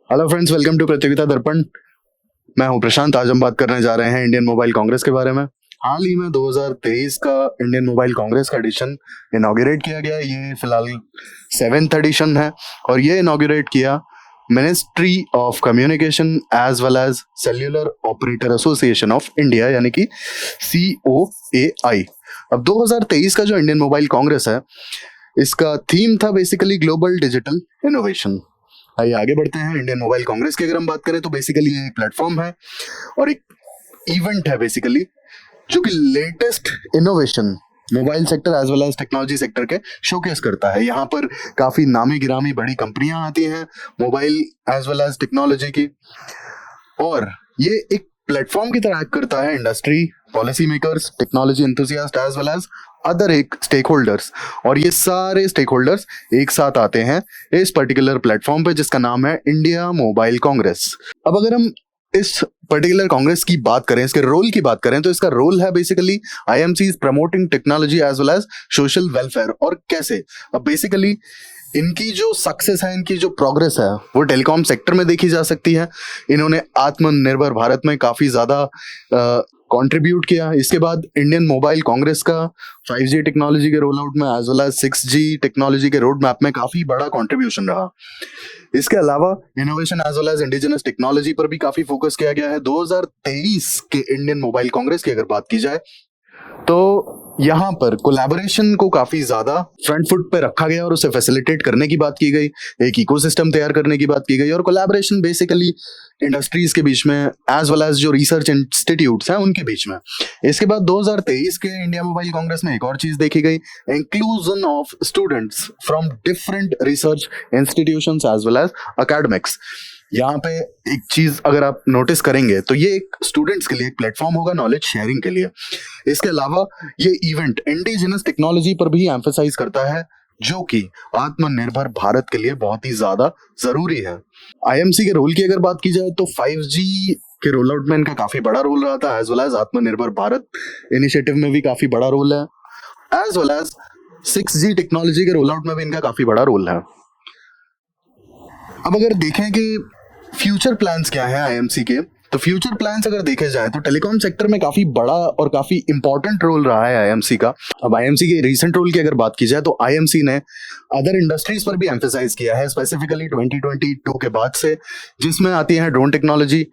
Hello friends, welcome to प्रतियोगिता दर्पण। मैं हूं प्रशांत। आज हम बात करने जा रहे हैं इंडियन मोबाइल कांग्रेस के बारे में। हाल ही में 2023 का इंडियन मोबाइल कांग्रेस का एडिशन इनॉग्रेट किया गया। ये फिलहाल 7th एडिशन है और ये इनॉग्रेट किया ministry of communication as well as cellular operator association of India यानी कि COAI। अब 2023 का जो इंडियन मोबाइल कांग्रेस है, इसका थीम था बेसिकली ग्लोबल डिजिटल इनोवेशन। आइए आगे बढ़ते हैं। इंडियन मोबाइल कांग्रेस की अगर हम बात करें तो बेसिकली ये एक प्लेटफॉर्म है और एक इवेंट है बेसिकली जो कि latest innovation mobile sector as well as technology sector के शोकेस करता है। यहाँ पर काफी नामी गिरामी बड़ी कंपनियां आती हैं mobile as well as technology की, और ये एक प्लेटफॉर्म की तरह एक्ट करता है industry, policy makers, technology enthusiast as well as other एक स्टेक होल्डर्स। और ये सारे स्टेक होल्डर्स एक साथ आते हैं इस पर्टिकुलर प्लेटफॉर्म पे जिसका नाम है इंडिया मोबाइल कांग्रेस। अब अगर हम इस पर्टिकुलर कांग्रेस की बात करें, इसके रोल की बात करें, तो इसका रोल है basically IMC is promoting technology as well as social welfare. और कैसे? अब बेसिकली इनकी जो सक्सेस है, इनकी जो प्रोग्रेस है, वो टेलीकॉम सेक्टर में देखी जा सकती है। इन्होंने आत्मनिर्भर भारत में काफी ज्यादा कंट्रीब्यूट किया। इसके बाद इंडियन मोबाइल कांग्रेस का 5G टेक्नोलॉजी के रोल आउट में as well as 6G technology के रोड मैप में काफी बड़ा कंट्रीब्यूशन रहा। इसके अलावा innovation as well as indigenous technology पर भी काफी फोकस किया गया है। 2023 के इंडियन मोबाइल कांग्रेस की अगर बात की जाए तो यहाँ पर कोलैबोरेशन को काफी ज्यादा फ्रंट फुट पे रखा गया और उसे फैसिलिटेट करने की बात की गई, एक इकोसिस्टम तैयार करने की बात की गई। और कोलैबोरेशन बेसिकली इंडस्ट्रीज के बीच में एज वेल एज जो रिसर्च इंस्टीट्यूट्स हैं उनके बीच में। इसके बाद 2023 के इंडिया मोबाइल कांग्रेस में एक और चीज देखी गई, inclusion of students from different research institutions as well as academics. यहाँ पे एक चीज अगर आप नोटिस करेंगे तो ये एक स्टूडेंट्स के लिए एक प्लेटफॉर्म होगा नॉलेज शेयरिंग के लिए। इसके अलावा ये इवेंट इंडिजिनस टेक्नोलॉजी पर भी एम्फसाइज करता है जो कि आत्मनिर्भर भारत के लिए बहुत ही ज्यादा जरूरी है। IMC के रोल की अगर बात की जाए तो 5G के रोल आउट में इनका काफी बड़ा रोल रहा था, एज वेल एज आत्मनिर्भर भारत इनिशिएटिव में भी काफी बड़ा रोल है, as well as 6G technology के रोल आउट में भी इनका काफी बड़ा रोल है। अब अगर देखें कि फ्यूचर प्लान्स क्या है IMC के, तो फ्यूचर प्लान्स अगर देखे जाए तो टेलीकॉम सेक्टर में काफी बड़ा और काफी इंपॉर्टेंट रोल रहा है IMC का। अब IMC के रीसेंट रोल की अगर बात की जाए तो IMC ने अदर इंडस्ट्रीज पर भी एम्फेसाइज किया है, स्पेसिफिकली 2022 के बाद से, जिसमें आती है drone technology,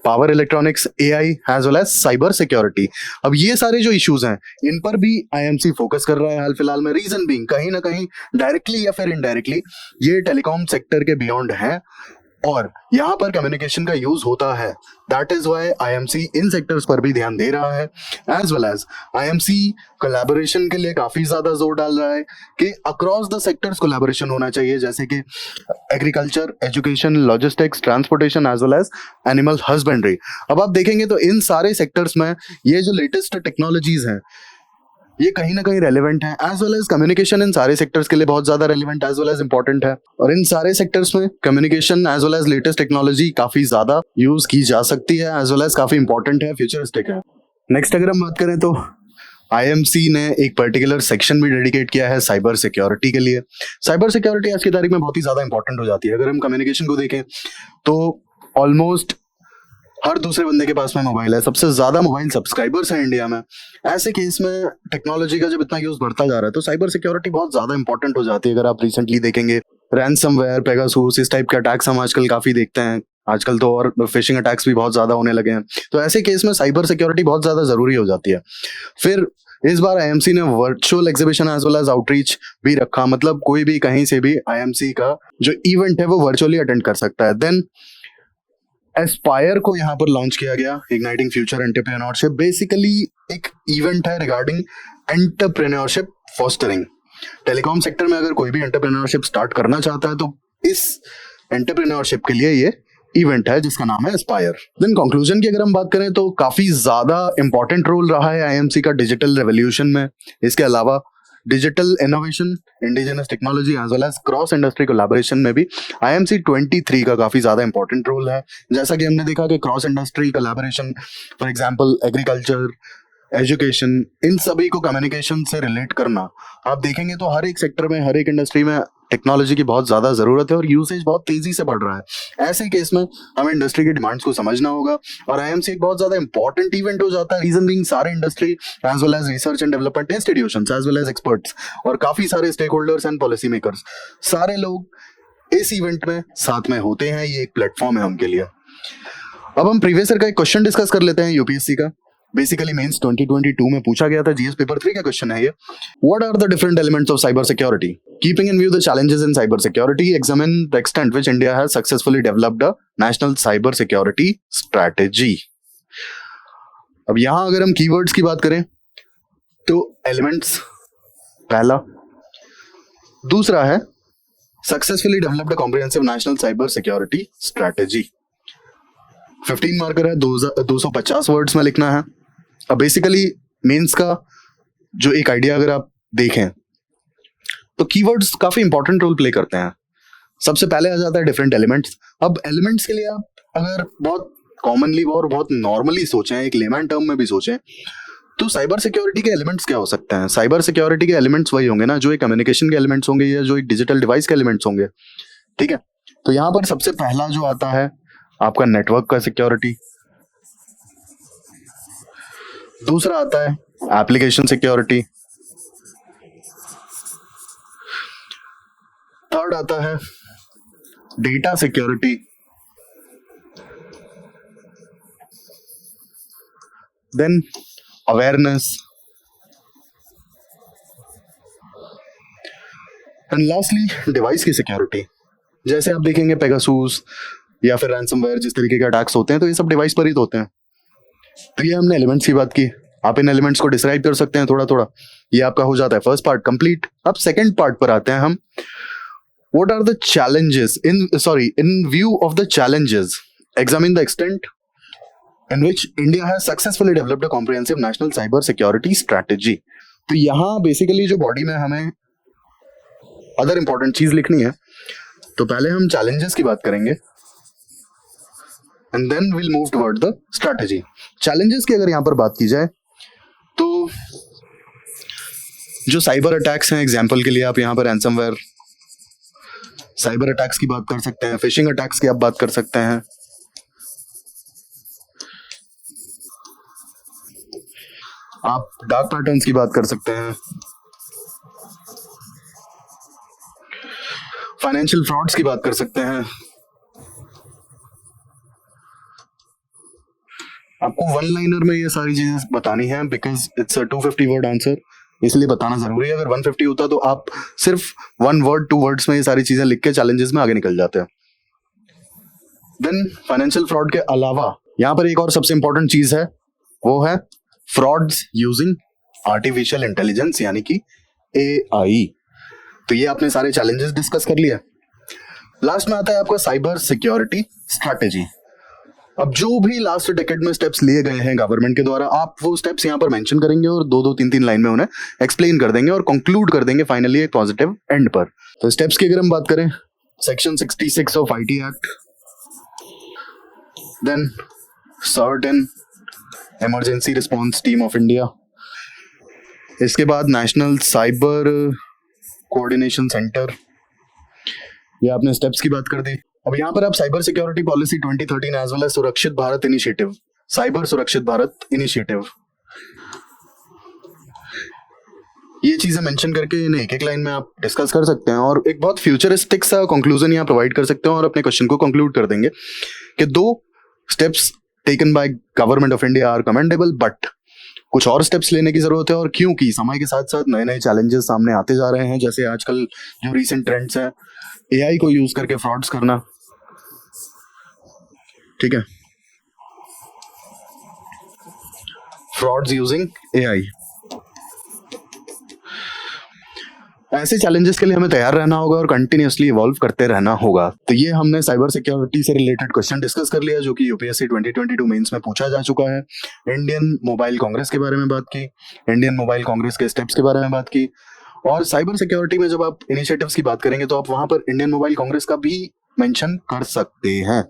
power electronics, AI as well as cyber security. अब ये सारे जो इश्यूज हैं इन पर भी IMC फोकस कर रहा है हाल फिलहाल में। रीजन बीइंग कहीं ना कहीं डायरेक्टली या फिर इनडायरेक्टली ये टेलीकॉम सेक्टर के बियॉन्ड है और यहाँ पर कम्युनिकेशन का यूज होता है। दैट इज वाई IMC इन सेक्टर्स पर भी ध्यान दे रहा है, as well as IMC collaboration के लिए काफी ज्यादा जोर डाल रहा है कि अक्रॉस द सेक्टर्स कोलैबोरेशन होना चाहिए, जैसे कि agriculture, education, logistics, transportation as well as animal husbandry. अब आप देखेंगे तो इन सारे सेक्टर्स में ये जो लेटेस्ट टेक्नोलॉजीज हैं ये कहीं ना कहीं रेलेवेंट है, एज वेल एज कम्युनिकेशन इन सारे सेक्टर्स के लिए बहुत ज्यादा relevant as well as important है। और इन सारे सेक्टर्स में communication as well as latest technology काफी ज्यादा यूज की जा सकती है, एज वेल एज काफी इंपॉर्टेंट है, फ्यूचरिस्टिक है। नेक्स्ट अगर हम बात करें तो IMC ने एक पर्टिकुलर सेक्शन भी डेडिकेट किया है साइबर सिक्योरिटी के लिए। साइबर सिक्योरिटी आज की तारीख में बहुत ही ज्यादा इंपॉर्टेंट हो जाती है। अगर हम कम्युनिकेशन को देखें तो ऑलमोस्ट हर दूसरे बंदे के पास में मोबाइल है, सबसे ज्यादा मोबाइल सब्सक्राइबर्स हैं इंडिया में। ऐसे केस में टेक्नोलॉजी का जब इतना यूज बढ़ता जा रहा है तो साइबर सिक्योरिटी बहुत ज्यादा इंपॉर्टेंट हो जाती है। अगर आप रिसेंटली देखेंगे रैनसमवेयर, पेगासूस, इस टाइप के अटैक्स हम आजकल काफी देखते हैं। आजकल तो और फिशिंग अटैक्स भी बहुत ज्यादा होने लगे हैं, तो ऐसे केस में साइबर सिक्योरिटी बहुत ज्यादा जरूरी हो जाती है। फिर इस बार IMC ने virtual exhibition as well as outreach भी रखा, मतलब कोई भी कहीं से भी IMC का जो इवेंट है वो वर्चुअली अटेंड कर सकता है। देन एस्पायर को यहाँ पर लॉन्च किया गया, इग्नाइटिंग फ्यूचर एंटरप्रेन्योरशिप। बेसिकली एक इवेंट है regarding entrepreneurship fostering. Telecom sector में अगर कोई भी एंटरप्रेन्योरशिप स्टार्ट करना चाहता है तो इस एंटरप्रेन्योरशिप के लिए ये इवेंट है जिसका नाम है एस्पायर। देन कंक्लूजन की अगर हम बात करें तो काफी ज्यादा इंपॉर्टेंट रोल रहा है IMC का डिजिटल रेवोल्यूशन में। इसके अलावा digital innovation, indigenous technology as well as cross industry collaboration में भी IMC 23 का काफी ज्यादा इंपॉर्टेंट रोल है। जैसा कि हमने देखा कि cross industry collaboration, for example agriculture, education, इन सभी को कम्युनिकेशन से रिलेट करना, आप देखेंगे तो हर एक सेक्टर में, हर एक इंडस्ट्री में टेक्नोलॉजी की बहुत ज़्यादा ज़रूरत है और यूसेज बहुत तेज़ी से बढ़ रहा है। ऐसे केस में हमें इंडस्ट्री की डिमांड्स को समझना होगा और आईएमसी एक बहुत ज़्यादा इंपॉर्टेंट इवेंट हो जाता है। रीजन बीइंग सारे industry as well as research and development institutions as well as experts और काफ़ी सारे stakeholders and policy makers, सारे लोग इस इवेंट में साथ में होते हैं। ये एक प्लेटफॉर्म है उनके लिए। अब हम प्रीवियस ईयर का एक क्वेश्चन डिस्कस कर लेते हैं यूपीएससी का। बेसिकली मेंस 2022 में पूछा गया था, जीएस पेपर 3 का क्वेश्चन है ये। What are the different elements of cyber security? Keeping in view the challenges in cyber security, examine the extent which India has successfully developed a national cyber security strategy. अब यहां अगर हम keywords की बात करें तो एलिमेंट्स पहला, दूसरा है successfully developed a comprehensive national cyber security strategy. 15 marker है, 250 वर्ड्स में लिखना है। अब बेसिकली मेंस का जो एक आइडिया अगर आप देखें तो कीवर्ड्स काफी इंपॉर्टेंट रोल प्ले करते हैं। सबसे पहले आ जाता है डिफरेंट एलिमेंट्स। अब एलिमेंट्स के लिए आप अगर बहुत कॉमनली और बहुत नॉर्मली सोचें, एक लेमैन टर्म में भी सोचें, तो साइबर सिक्योरिटी के एलिमेंट्स क्या हो सकते हैं? साइबर सिक्योरिटी के एलिमेंट्स वही होंगे ना जो एक कम्युनिकेशन के एलिमेंट्स होंगे या जो एक डिजिटल डिवाइस के एलिमेंट्स होंगे। ठीक है, तो यहाँ पर सबसे पहला जो आता है आपका नेटवर्क का सिक्योरिटी, दूसरा आता है एप्लीकेशन सिक्योरिटी, थर्ड आता है data security, then awareness, and lastly device की सिक्योरिटी। जैसे आप देखेंगे पेगासूस या फिर रैंसमवेयर, जिस तरीके के अटैक्स होते हैं तो ये सब डिवाइस पर ही तो होते हैं। तो ये हमने एलिमेंट्स की बात की। आप इन एलिमेंट्स को डिस्क्राइब कर सकते हैं थोड़ा थोड़ा। ये आपका हो जाता है फर्स्ट पार्ट कंप्लीट। अब सेकंड पार्ट पर आते हैं हम। What are the challenges in view of the challenges, examine the extent in which India has successfully developed a comprehensive national cyber security strategy। तो यहाँ बेसिकली जो बॉडी में हमें अदर इंपॉर्टेंट चीज लिखनी है, तो पहले हम चैलेंजेस की बात करेंगे and then will move toward the strategy. Challenges की अगर यहाँ पर बात की जाए तो जो साइबर अटैक्स हैं, एग्जाम्पल के लिए आप यहाँ पर रैंसमवेयर साइबर अटैक्स की बात कर सकते हैं, फिशिंग अटैक्स की आप बात कर सकते हैं, आप डार्क पैटर्न्स की बात कर सकते हैं, फाइनेंशियल फ्रॉड्स की बात कर सकते हैं। आपको वन लाइनर में ये सारी चीजें बतानी है because it's a 250 word answer, इसलिए बताना जरूरी है। अगर 150 होता तो आप सिर्फ 1 वर्ड 2 वर्ड्स में ये सारी चीजें लिख के चैलेंजेस में आगे निकल जाते हैं। देन फाइनेंशियल फ्रॉड के अलावा यहाँ पर एक और सबसे इंपॉर्टेंट चीज है, वो है फ्रॉड्स यूजिंग आर्टिफिशियल इंटेलिजेंस यानी कि एआई। तो ये आपने सारे चैलेंजेस डिस्कस कर लिया। लास्ट में आता है आपका साइबर सिक्योरिटी स्ट्रैटेजी। अब जो भी लास्ट डेकेड में स्टेप्स लिए गए हैं गवर्नमेंट के द्वारा, आप वो स्टेप्स यहाँ पर मेंशन करेंगे और 2-2 3-3 लाइन में उन्हें एक्सप्लेन कर देंगे और कंक्लूड कर देंगे फाइनली एक पॉजिटिव एंड पर। तो स्टेप्स की अगर हम बात करें, section 66 of IT act, then certain emergency response team of India, इसके बाद नेशनल साइबर कोऑर्डिनेशन सेंटर, ये आपने स्टेप्स की बात कर दी। अब यहाँ पर आप cyber security policy 2013 as well as Surakshit Bharat initiative, cyber सुरक्षित भारत इनिशिएटिव, ये चीजें मेंशन करके इन्हें एक एक लाइन में आप डिस्कस कर सकते हैं और एक बहुत फ्यूचरिस्टिक सा कंक्लूजन यहाँ प्रोवाइड कर सकते हैं और अपने क्वेश्चन को कंक्लूड कर देंगे कि 2 steps taken by government of India are commendable, but कुछ और स्टेप्स लेने की जरूरत है। और क्योंकि समय के साथ साथ नए नए चैलेंजेस सामने आते जा रहे हैं, जैसे आजकल जो रीसेंट ट्रेंड्स हैं एआई को यूज करके फ्रॉड्स करना, ठीक है, फ्रॉड्स यूजिंग एआई, ऐसे चैलेंजेस के लिए हमें तैयार रहना होगा और कंटिन्यूअसली इवॉल्व करते रहना होगा। तो ये हमने साइबर सिक्योरिटी से रिलेटेड क्वेश्चन डिस्कस कर लिया जो कि यूपीएससी 2022 मेंस में पूछा जा चुका है। इंडियन मोबाइल कांग्रेस के बारे में बात की, इंडियन मोबाइल कांग्रेस के स्टेप्स के बारे में बात की, और साइबर सिक्योरिटी में जब आप इनिशिएटिव्स की बात करेंगे तो आप वहां पर इंडियन मोबाइल कांग्रेस का भी मेंशन कर सकते हैं।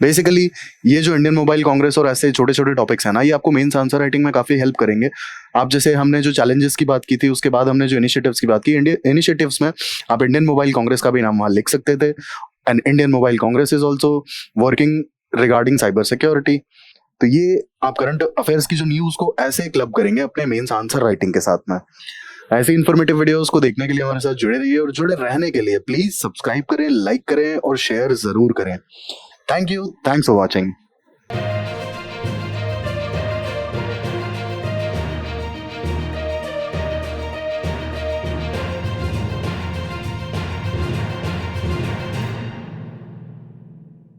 बेसिकली ये जो इंडियन मोबाइल कांग्रेस और ऐसे छोटे छोटे टॉपिक्स हैं ना, ये आपको मेंस आंसर राइटिंग में काफी हेल्प करेंगे। आप जैसे हमने जो चैलेंजेस की बात की थी, उसके बाद हमने जो इनिशिएटिव्स की बात की, इनिशिएटिव्स में आप इंडियन मोबाइल कांग्रेस का भी नाम वहां लिख सकते थे। And Indian mobile Congress is also working regarding cyber security. तो ये आप करंट अफेयर्स की जो न्यूज को ऐसे क्लब करेंगे अपने मेंस आंसर राइटिंग के साथ में। ऐसे इन्फॉर्मेटिव वीडियोस को देखने के लिए हमारे साथ जुड़े रहिए, और जुड़े रहने के लिए प्लीज सब्सक्राइब करें, लाइक करें और शेयर जरूर करें। Thank you, thanks for watching.